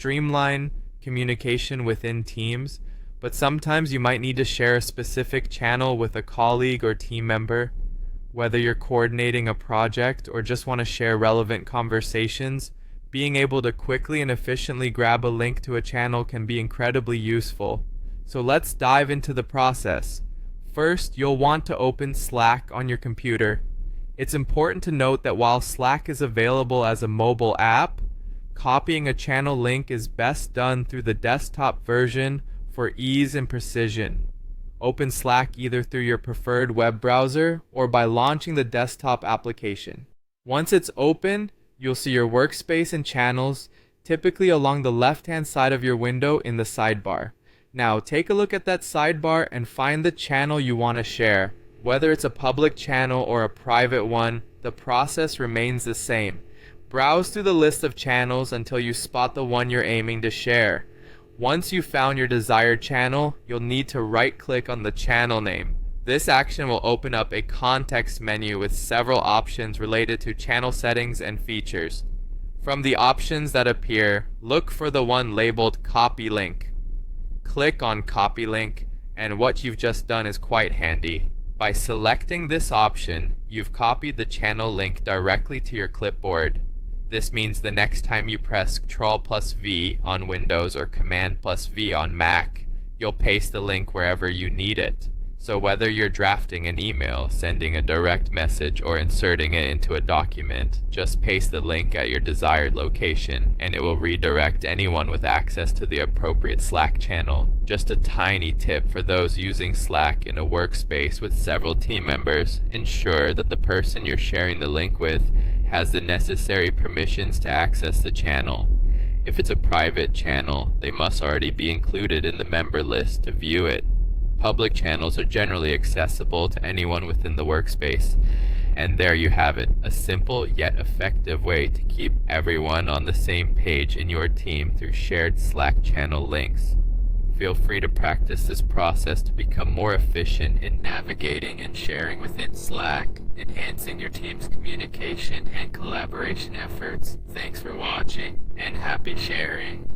streamline communication within teams, but sometimes you might need to share a specific channel with a colleague or team member. Whether you're coordinating a project or just want to share relevant conversations, being able to quickly and efficiently grab a link to a channel can be incredibly useful. So let's dive into the process. First, you'll want to open Slack on your computer. It's important to note that while Slack is available as a mobile app, copying a channel link is best done through the desktop version for ease and precision. Open Slack either through your preferred web browser or by launching the desktop application. Once it's open, you'll see your workspace and channels, typically along the left-hand side of your window in the sidebar. Now, take a look at that sidebar and find the channel you want to share. Whether it's a public channel or a private one, the process remains the same. Browse through the list of channels until you spot the one you're aiming to share. Once you've found your desired channel, you'll need to right-click on the channel name. This action will open up a context menu with several options related to channel settings and features. From the options that appear, look for the one labeled Copy Link. Click on Copy Link, and what you've just done is quite handy. By selecting this option, you've copied the channel link directly to your clipboard. This means the next time you press Ctrl+V on Windows or Command+V on Mac, you'll paste the link wherever you need it. So whether you're drafting an email, sending a direct message, or inserting it into a document, just paste the link at your desired location and it will redirect anyone with access to the appropriate Slack channel. Just a tiny tip for those using Slack in a workspace with several team members: ensure that the person you're sharing the link with has the necessary permissions to access the channel. If it's a private channel, they must already be included in the member list to view it. Public channels are generally accessible to anyone within the workspace. And there you have it, a simple yet effective way to keep everyone on the same page in your team through shared Slack channel links. Feel free to practice this process to become more efficient in navigating and sharing within Slack, enhancing your team's communication and collaboration efforts. Thanks for watching, and happy sharing.